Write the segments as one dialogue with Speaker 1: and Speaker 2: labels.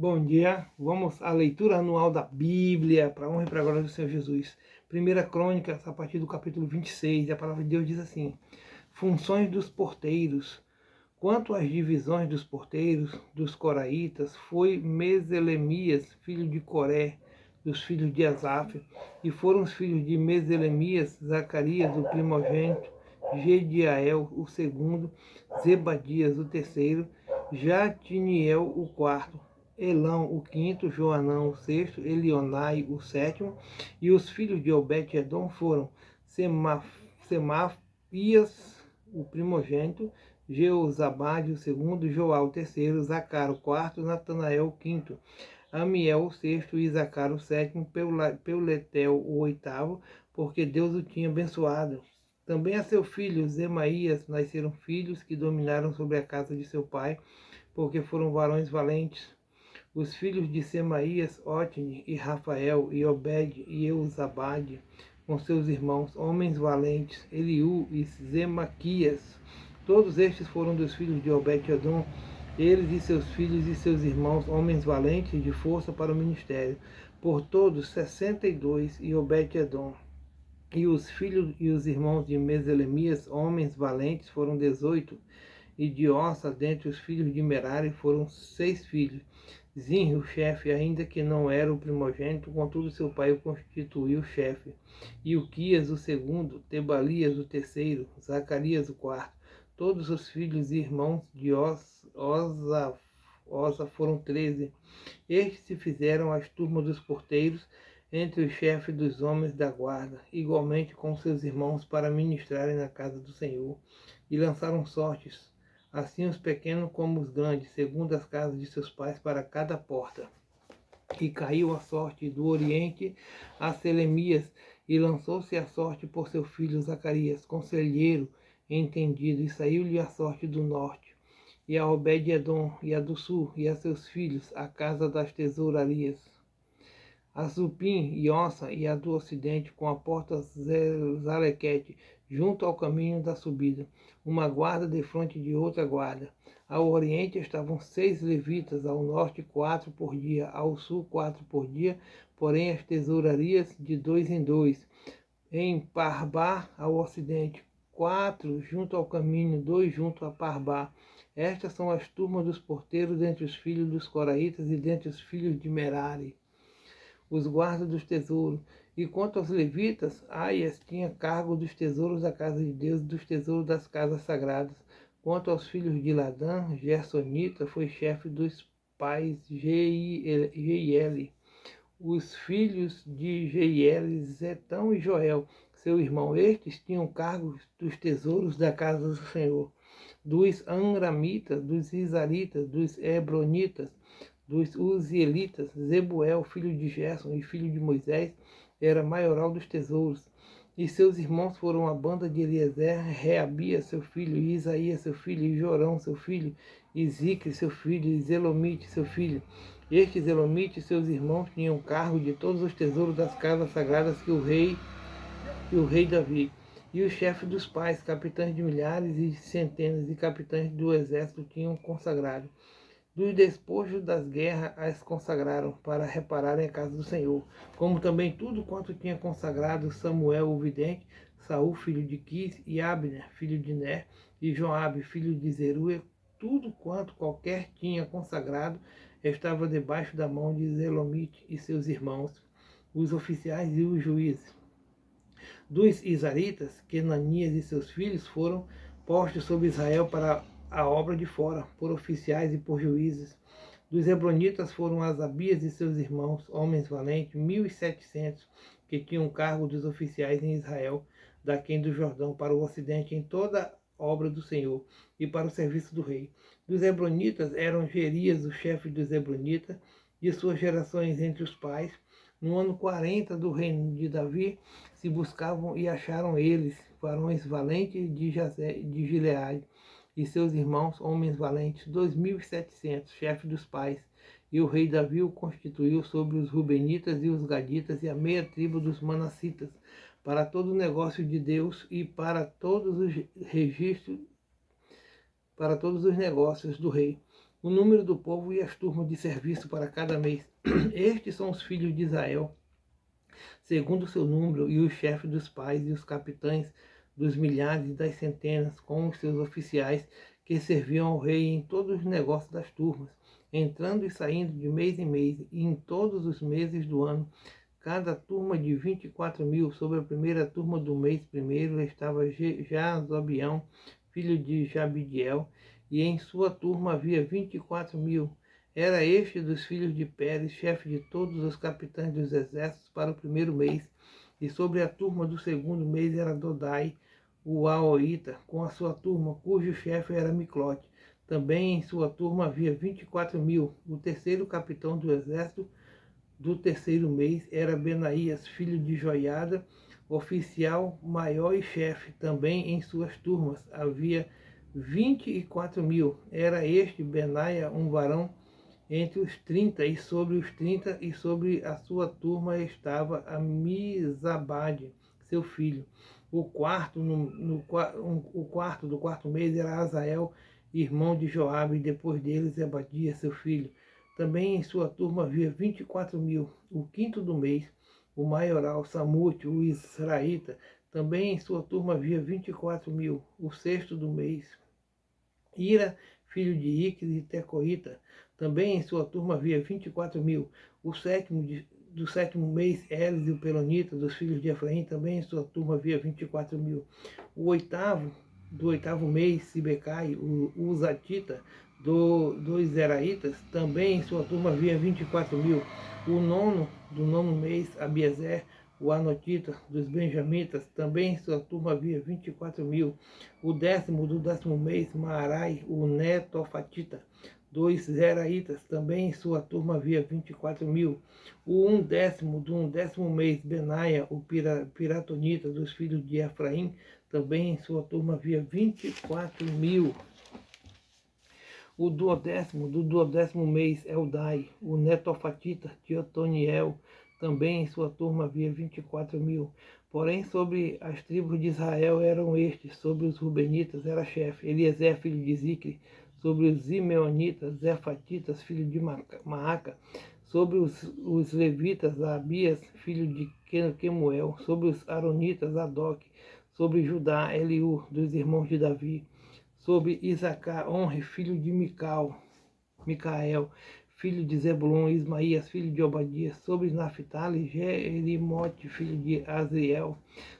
Speaker 1: Bom dia, vamos à leitura anual da Bíblia, para a honra e para a glória do Senhor Jesus. Primeira Crônicas, a partir do capítulo 26, e a palavra de Deus diz assim: Funções dos porteiros. Quanto às divisões dos porteiros, dos coraitas, foi Meselemias, filho de Coré, dos filhos de Asaf, e foram os filhos de Meselemias, Zacarias, o primogênito, Gediael, o segundo, Zebadias, o terceiro, Jatiniel, o quarto, Elão, o quinto, Joanão, o sexto, Elionai, o sétimo, e os filhos de Obed-edom foram Semafias, o primogênito, Jeozabade, o segundo, Joá, o terceiro, Zacar, o quarto, Natanael, o quinto, Amiel, o sexto, Isacar, o sétimo, Peuletel, o oitavo, porque Deus o tinha abençoado. Também a seu filho Zemaías nasceram filhos que dominaram sobre a casa de seu pai, porque foram varões valentes. Os filhos de Semaías, Otni e Rafael, e Obed e Eusabade, com seus irmãos, homens valentes, Eliú e Zemaquias. Todos estes foram dos filhos de Obed-edom, eles e seus filhos e seus irmãos, homens valentes de força para o ministério. Por todos 62, e Obed-edom. E os filhos e os irmãos de Meselemias, homens valentes, foram 18, e de Ossa, dentre os filhos de Merari, foram 6 filhos. Zinri, o chefe, ainda que não era o primogênito, contudo seu pai o constituiu chefe. Ilquias, o segundo, Tebalias, o terceiro, Zacarias, o quarto. Todos os filhos e irmãos de Osa foram 13. Estes se fizeram as turmas dos porteiros entre os chefes dos homens da guarda, igualmente com seus irmãos, para ministrarem na casa do Senhor, e lançaram sortes, assim os pequenos como os grandes, segundo as casas de seus pais, para cada porta. E caiu a sorte do oriente a Selemias, e lançou-se a sorte por seu filho Zacarias, conselheiro entendido, e saiu-lhe a sorte do norte, e a Obed-edom, e a do sul, e a seus filhos, a casa das tesourarias. A Zupim e Ossa, e a do ocidente, com a porta Zalequete, junto ao caminho da subida, uma guarda defronte de outra guarda. Ao oriente estavam 6 levitas, ao norte 4 por dia, ao sul 4 por dia, porém as tesourarias de 2 em 2. Em Parbar, ao ocidente, 4 junto ao caminho, 2 junto a Parbar. Estas são as turmas dos porteiros dentre os filhos dos coraitas e dentre os filhos de Merari, os guardas dos tesouros. E quanto aos levitas, Aias tinha cargo dos tesouros da casa de Deus e dos tesouros das casas sagradas. Quanto aos filhos de Ladã, Gersonita foi chefe dos pais Jeiel. Os filhos de Jeiel, Zetão e Joel, seu irmão, estes tinham cargo dos tesouros da casa do Senhor, dos Anramitas, dos Isaritas, dos Hebronitas, dos Uzielitas. Zebuel, filho de Gerson e filho de Moisés, era maioral dos tesouros. E seus irmãos foram a banda de Eliezer, Reabia, seu filho, e Isaías, seu filho, e Jorão, seu filho, e Zicre, seu filho, e Zelomite, seu filho. Estes Zelomite e seus irmãos tinham cargo de todos os tesouros das casas sagradas que o rei Davi. E os chefes dos pais, capitães de milhares e centenas, e capitães do exército tinham consagrado. Dos despojos das guerras as consagraram, para repararem a casa do Senhor, como também tudo quanto tinha consagrado Samuel o vidente, Saul filho de Quis, e Abner filho de Ner, e Joabe filho de Zeruia. Tudo quanto qualquer tinha consagrado estava debaixo da mão de Zelomite e seus irmãos, os oficiais e os juízes. Dos Isaritas, Kenanias e seus filhos foram postos sobre Israel para a obra de fora, por oficiais e por juízes. Dos Hebronitas foram Asabias e seus irmãos, homens valentes, 1.700, que tinham cargo dos oficiais em Israel, daquém do Jordão, para o ocidente, em toda a obra do Senhor, e para o serviço do rei. Dos Hebronitas eram Gerias, o chefe dos Hebronitas, de suas gerações entre os pais. No ano 40 do reino de Davi, se buscavam e acharam eles, varões valentes de Gileade, e seus irmãos, homens valentes, 2.700, chefes dos pais. E o rei Davi o constituiu sobre os Rubenitas e os Gaditas e a meia tribo dos Manassitas, para todo o negócio de Deus e para todos os registros, para todos os negócios do rei. o número do povo e as turmas de serviço para cada mês. Estes são os filhos de Israel, segundo o seu número, e os chefes dos pais e os capitães dos milhares e das centenas, com os seus oficiais que serviam ao rei em todos os negócios das turmas, entrando e saindo de mês em mês, e em todos os meses do ano. Cada turma de 24.000, sobre a primeira turma do mês primeiro estava Jazobião, filho de Jabidiel, e em sua turma havia 24.000. Era este dos filhos de Pérez, chefe de todos os capitães dos exércitos para o primeiro mês. E sobre a turma do segundo mês era Dodai, o Aoita, com a sua turma, cujo chefe era Miclote. Também em sua turma havia 24.000. O terceiro capitão do exército do terceiro mês era Benaías, filho de Joiada, oficial maior e chefe. Também em suas turmas havia 24.000. Era este Benaia um varão entre os 30, e sobre os 30, e sobre a sua turma estava Amizabade, seu filho. O quarto do quarto mês era Azael, irmão de Joabe, e depois deles Abadia, seu filho. Também em sua turma havia 24.000. O quinto do mês, o maioral Samute, o israelita. Também em sua turma havia 24.000. O sexto do mês, Ira, filho de Iques e Tecoíta. Também em sua turma havia 24.000. O sétimo do sétimo mês, Elis e o Pelonita, dos filhos de Efraim. Também em sua turma havia 24.000. O oitavo do oitavo mês, Sibecai, o Uzatita, dos Zeraitas. Também em sua turma havia 24.000. O nono do nono mês, Abiezer, o Anotita, dos Benjamitas. Também em sua turma havia 24.000. O décimo do décimo mês, Maarai, o Netofatita, dos Zeraitas. Também em sua turma havia 24.000. O undécimo do undécimo mês, Benaia, o Piratonita, dos filhos de Efraim. Também em sua turma havia 24.000. O do duodécimo mês, Eldai, o Netofatita, Teotoniel. Também em sua turma havia 24.000. Porém, sobre as tribos de Israel eram estes: sobre os Rubenitas era chefe Eliezer, filho de Zicre; sobre os Simeonitas, Zefatitas, filho de Maaca; sobre os Levitas, Abias, filho de Quemuel; sobre os Aronitas, Adoc; sobre Judá, Eliú, dos irmãos de Davi; sobre Isacar, Honre, filho de Micael, filho de Zebulon; Ismaías, filho de Obadias; sobre Naphtali, Jerimote, filho de Aziel;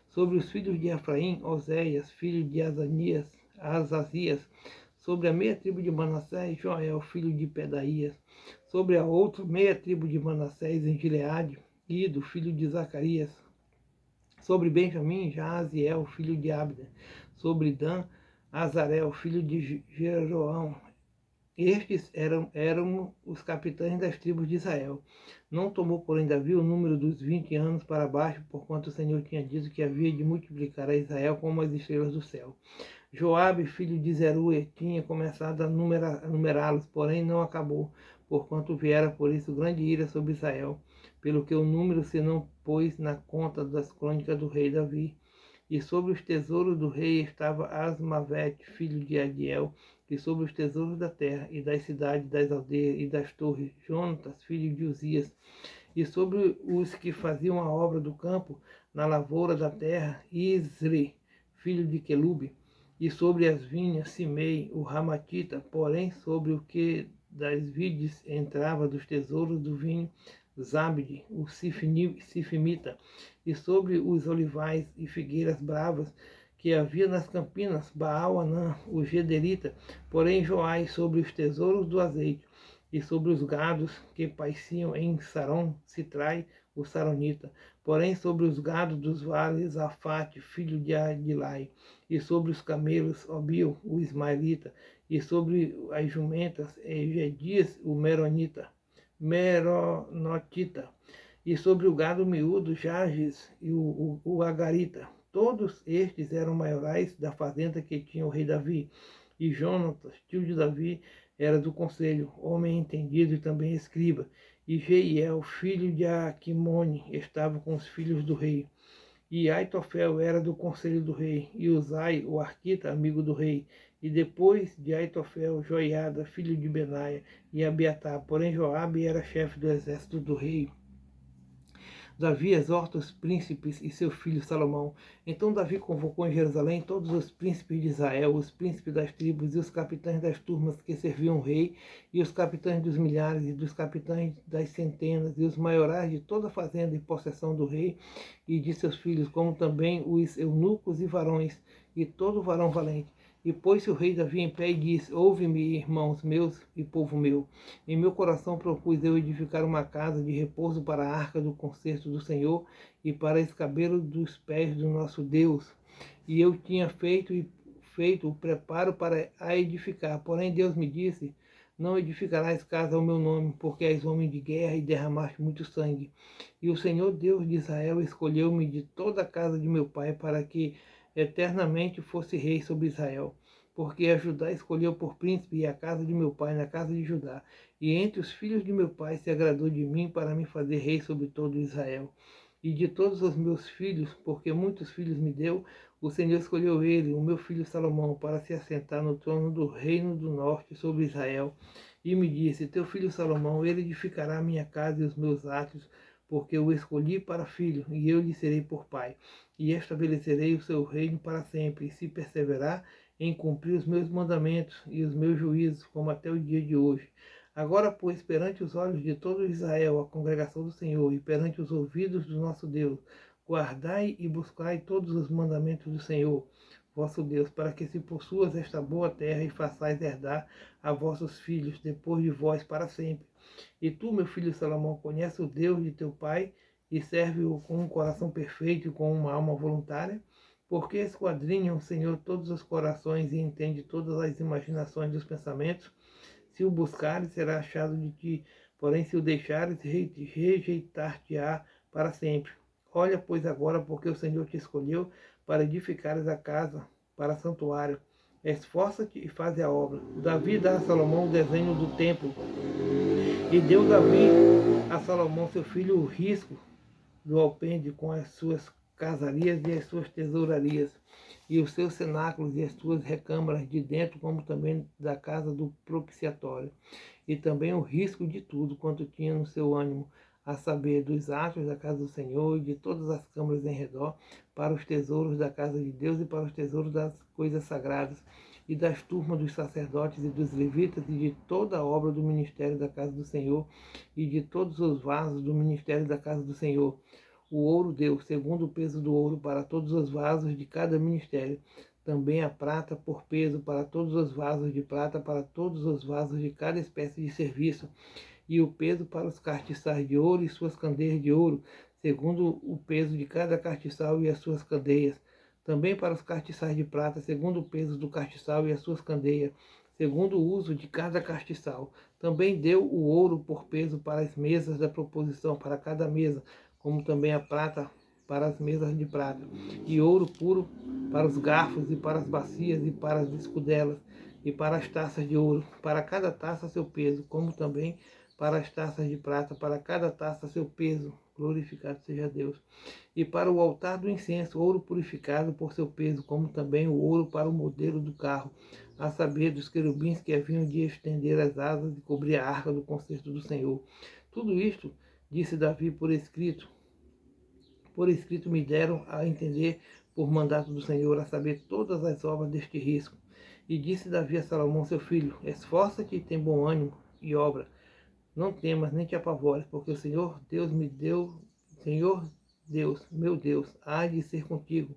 Speaker 1: sobre os filhos de Efraim, Oséias, filho de Azazias; sobre a meia tribo de Manassés, Joel, filho de Pedaías; sobre a outra meia tribo de Manassés, em Gileade, Ido, filho de Zacarias; sobre Benjamim, Jaziel, filho de Abner; sobre Dan, Azarel, filho de Jeroão. Estes eram os capitães das tribos de Israel. Não tomou, porém, Davi o número dos 20 anos para baixo, porquanto o Senhor tinha dito que havia de multiplicar a Israel como as estrelas do céu. Joabe, filho de Zeruia, tinha começado a numerá-los, porém não acabou, porquanto viera por isso grande ira sobre Israel, pelo que o número se não pôs na conta das crônicas do rei Davi. E sobre os tesouros do rei estava Asmavete, filho de Adiel, e sobre os tesouros da terra, e das cidades, das aldeias e das torres, Jonatas, filho de Uzias, e sobre os que faziam a obra do campo, na lavoura da terra, Isri, filho de Quelube, e sobre as vinhas, Simei, o Ramatita. Porém sobre o que das vides entrava dos tesouros do vinho, Zabde, o Sifimita, e sobre os olivais e figueiras bravas que havia nas campinas, Baal-Anã, o Gederita. Porém Joai sobre os tesouros do azeite, e sobre os gados que paiciam em Saron, Citrai, o Saronita. Porém sobre os gados dos vales, Afate, filho de Adilai, e sobre os camelos, Obil, o Ismaelita, e sobre as jumentas, Egedias, o Meronotita, e sobre o gado miúdo, Jages e o Agarita. Todos estes eram maiorais da fazenda que tinha o rei Davi. E Jonatas, tio de Davi, era do conselho, homem entendido e também escriba. E Jeiel, filho de Aquimone, estava com os filhos do rei. E Aitofel era do conselho do rei. E Uzai, o arquita, amigo do rei. E depois de Aitofel, Joiada, filho de Benaia, e Abiatar. Porém Joabe era chefe do exército do rei. Davi exorta os príncipes e seu filho Salomão. Então Davi convocou em Jerusalém todos os príncipes de Israel, os príncipes das tribos e os capitães das turmas que serviam o rei, e os capitães dos milhares e dos capitães das centenas, e os maiorais de toda a fazenda e possessão do rei e de seus filhos, como também os eunucos e varões, e todo varão valente. E pôs-se o rei Davi em pé e disse: Ouve-me, irmãos meus e povo meu. Em meu coração propus eu edificar uma casa de repouso para a arca do concerto do Senhor e para escabelo dos pés do nosso Deus. E eu tinha feito o preparo para a edificar. Porém Deus me disse: Não edificarás casa ao meu nome, porque és homem de guerra e derramaste muito sangue. E o Senhor Deus de Israel escolheu-me de toda a casa de meu pai para que eternamente fosse rei sobre Israel, porque a Judá escolheu por príncipe e a casa de meu pai na casa de Judá, e entre os filhos de meu pai se agradou de mim para me fazer rei sobre todo Israel. E de todos os meus filhos, porque muitos filhos me deu, o Senhor escolheu ele, o meu filho Salomão, para se assentar no trono do reino do norte sobre Israel. E me disse: Teu filho Salomão, ele edificará a minha casa e os meus átrios, porque eu o escolhi para filho, e eu lhe serei por pai. E estabelecerei o seu reino para sempre, e se perseverar em cumprir os meus mandamentos e os meus juízos, como até o dia de hoje. Agora, pois, perante os olhos de todo Israel, a congregação do Senhor, e perante os ouvidos do nosso Deus, guardai e buscai todos os mandamentos do Senhor, vosso Deus, para que se possuas esta boa terra e façais herdar a vossos filhos depois de vós para sempre. E tu, meu filho Salomão, conhece o Deus de teu pai e serve-o com um coração perfeito e com uma alma voluntária, porque esquadrinha o Senhor todos os corações e entende todas as imaginações dos pensamentos. Se o buscares, será achado de ti, porém se o deixares, rejeitar-te-á para sempre. Olha, pois, agora, porque o Senhor te escolheu para edificares a casa, para santuário. Esforça-te e faze a obra. Davi dá a Salomão o desenho do templo, e deu Davi a Salomão, seu filho, o risco do alpendre com as suas casarias e as suas tesourarias, e os seus cenáculos e as suas recâmaras de dentro, como também da casa do propiciatório, e também o risco de tudo quanto tinha no seu ânimo, a saber, dos átrios da casa do Senhor e de todas as câmaras em redor, para os tesouros da casa de Deus e para os tesouros das coisas sagradas, e das turmas dos sacerdotes e dos levitas, e de toda a obra do ministério da casa do Senhor, e de todos os vasos do ministério da casa do Senhor. O ouro deu, segundo o peso do ouro, para todos os vasos de cada ministério. Também a prata por peso para todos os vasos de prata, para todos os vasos de cada espécie de serviço. E o peso para os castiçais de ouro e suas candeias de ouro, segundo o peso de cada castiçal e as suas candeias. Também para os castiçais de prata, segundo o peso do castiçal e as suas candeias, segundo o uso de cada castiçal. Também deu o ouro por peso para as mesas da proposição, para cada mesa, como também a prata para as mesas de prata, e ouro puro para os garfos e para as bacias e para as escudelas, e para as taças de ouro, para cada taça seu peso, como também para as taças de prata, para cada taça seu peso, glorificado seja Deus. E para o altar do incenso, ouro purificado por seu peso, como também o ouro para o modelo do carro, a saber, dos querubins que haviam de estender as asas e cobrir a arca do concerto do Senhor. Tudo isto, disse Davi por escrito me deram a entender por mandato do Senhor, a saber, todas as obras deste risco. E disse Davi a Salomão, seu filho: Esforça-te e tem bom ânimo e obra. Não temas, nem te apavores, porque o Senhor Deus me deu, Senhor Deus, meu Deus, há de ser contigo.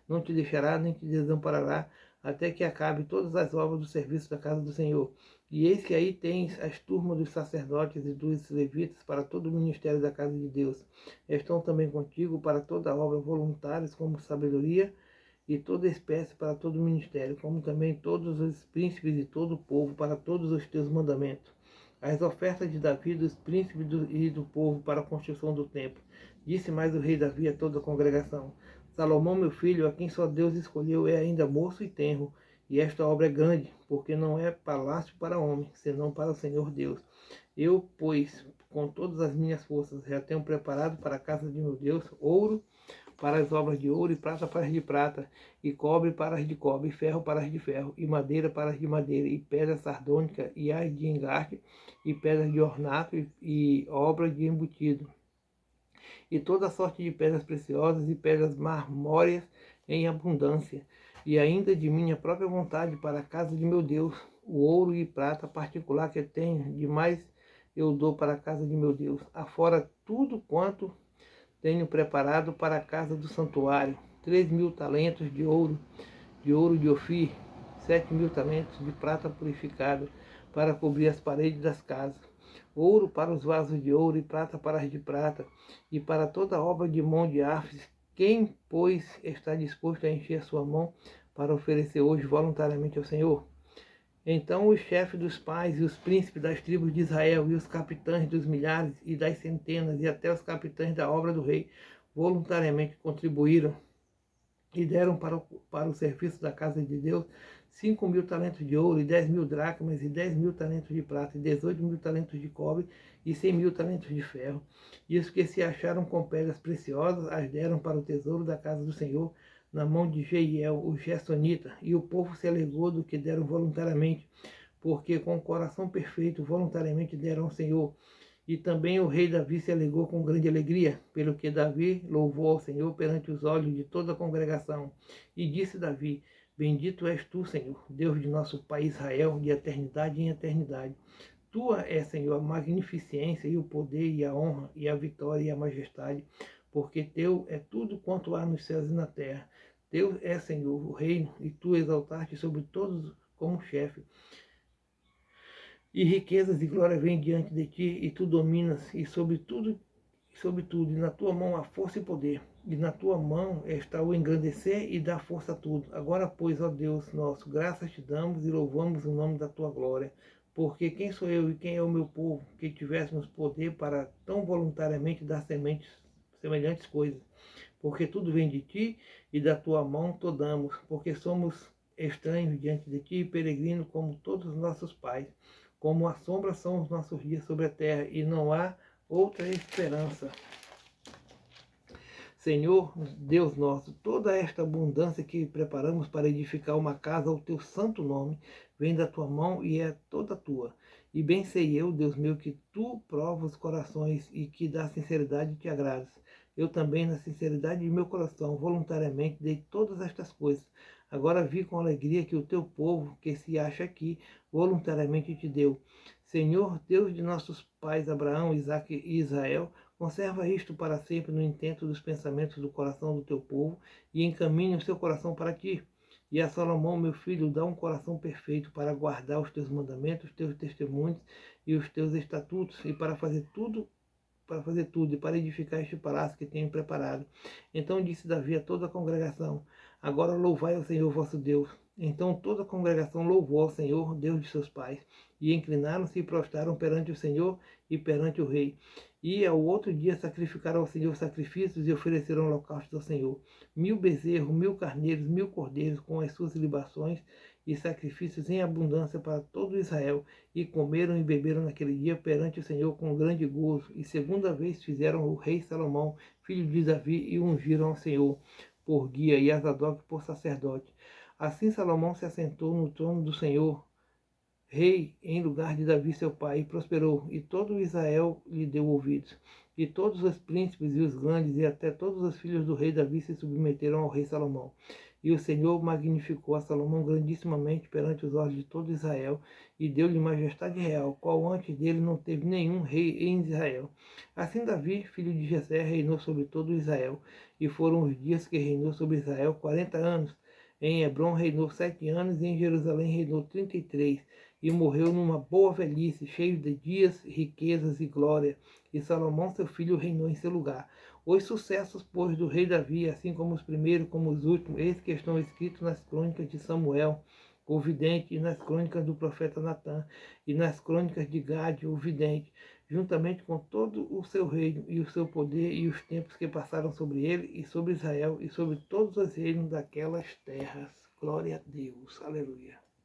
Speaker 1: Não te deixará, nem te desamparará, até que acabe todas as obras do serviço da casa do Senhor. E eis que aí tens as turmas dos sacerdotes e dos levitas para todo o ministério da casa de Deus. Estão também contigo para toda a obra voluntários, como sabedoria e toda espécie para todo o ministério, como também todos os príncipes e todo o povo para todos os teus mandamentos. As ofertas de Davi, dos príncipes e do povo para a construção do templo. Disse mais o rei Davi a toda a congregação: Salomão, meu filho, a quem só Deus escolheu, é ainda moço e tenro, e esta obra é grande, porque não é palácio para homem, senão para o Senhor Deus. Eu, pois, com todas as minhas forças, já tenho preparado para a casa de meu Deus ouro para as obras de ouro, e prata para as de prata, e cobre para as de cobre, e ferro para as de ferro, e madeira para as de madeira, e pedra sardônica, e as de engaste, e pedras de ornato, e obras de embutido, e toda sorte de pedras preciosas e pedras marmóreas em abundância, e ainda de minha própria vontade para a casa de meu Deus, o ouro e prata particular que tenho, demais eu dou para a casa de meu Deus, afora tudo quanto tenho preparado para a casa do santuário, 3.000 talentos de ouro de Ofir, 7.000 talentos de prata purificada, para cobrir as paredes das casas, ouro para os vasos de ouro, e prata para as de prata, e para toda obra de mão de artes. Quem, pois, está disposto a encher sua mão para oferecer hoje voluntariamente ao Senhor? Então os chefes dos pais e os príncipes das tribos de Israel, e os capitães dos milhares e das centenas, e até os capitães da obra do rei, voluntariamente contribuíram e deram para o serviço da casa de Deus 5.000 talentos de ouro, e 10.000 dracmas, e 10.000 talentos de prata, e 18.000 talentos de cobre, e 100.000 talentos de ferro. E os que se acharam com pedras preciosas as deram para o tesouro da casa do Senhor, na mão de Jeiel, o Gersonita. E o povo se alegrou do que deram voluntariamente, porque com o coração perfeito voluntariamente deram ao Senhor. E também o rei Davi se alegrou com grande alegria, pelo que Davi louvou ao Senhor perante os olhos de toda a congregação. E disse Davi: Bendito és tu, Senhor, Deus de nosso pai Israel, de eternidade em eternidade. Tua é, Senhor, a magnificência e o poder e a honra e a vitória e a majestade, porque teu é tudo quanto há nos céus e na terra. Teu é, Senhor, o reino, e tu exaltaste sobre todos como chefe. E riquezas e glória vêm diante de ti, e tu dominas, e sobre tudo, e na tua mão há força e poder, e na tua mão está o engrandecer e dar força a tudo. Agora, pois, ó Deus nosso, graças te damos e louvamos o nome da tua glória, porque quem sou eu e quem é o meu povo, que tivéssemos poder para tão voluntariamente dar semelhantes coisas? Porque tudo vem de ti, e da tua mão todamos, porque somos estranhos diante de ti, e peregrinos como todos os nossos pais. Como a sombra são os nossos dias sobre a terra, e não há outra esperança. Senhor, Deus nosso, toda esta abundância que preparamos para edificar uma casa ao teu santo nome, vem da tua mão e é toda tua. E bem sei eu, Deus meu, que tu provas os corações, e que da sinceridade te agradas. Eu também, na sinceridade de meu coração, voluntariamente dei todas estas coisas. Agora vi com alegria que o teu povo, que se acha aqui, voluntariamente te deu. Senhor, Deus de nossos pais Abraão, Isaque e Israel, conserva isto para sempre no intento dos pensamentos do coração do teu povo, e encaminha o seu coração para ti. E a Salomão, meu filho, dá um coração perfeito para guardar os teus mandamentos, os teus testemunhos e os teus estatutos, e para fazer tudo, e para edificar este palácio que tenho preparado. Então disse Davi a toda a congregação: Agora louvai ao Senhor vosso Deus. Então toda a congregação louvou ao Senhor, Deus de seus pais, e inclinaram-se e prostraram perante o Senhor e perante o rei. E ao outro dia sacrificaram ao Senhor sacrifícios e ofereceram holocaustos ao Senhor: 1.000 bezerros, 1.000 carneiros, 1.000 cordeiros, com as suas libações e sacrifícios em abundância para todo Israel. E comeram e beberam naquele dia perante o Senhor com grande gozo. E segunda vez fizeram o rei Salomão, filho de Davi, e ungiram ao Senhor por guia, e a Zadok por sacerdote. Assim Salomão se assentou no trono do Senhor, rei em lugar de Davi seu pai, e prosperou, e todo Israel lhe deu ouvidos. E todos os príncipes e os grandes, e até todos os filhos do rei Davi se submeteram ao rei Salomão. E o Senhor magnificou a Salomão grandissimamente perante os olhos de todo Israel, e deu-lhe majestade real, qual antes dele não teve nenhum rei em Israel. Assim Davi, filho de Jessé, reinou sobre todo Israel, e foram os dias que reinou sobre Israel 40 anos. Em Hebrom reinou 7 anos, e em Jerusalém reinou 33, e morreu numa boa velhice, cheio de dias, riquezas e glória. E Salomão, seu filho, reinou em seu lugar. Os sucessos, pois, do rei Davi, assim como os primeiros como os últimos, eis que estão escritos nas crônicas de Samuel, o vidente, e nas crônicas do profeta Natã, e nas crônicas de Gade, o vidente, juntamente com todo o seu reino, e o seu poder, e os tempos que passaram sobre ele, e sobre Israel, e sobre todos os reinos daquelas terras. Glória a Deus. Aleluia.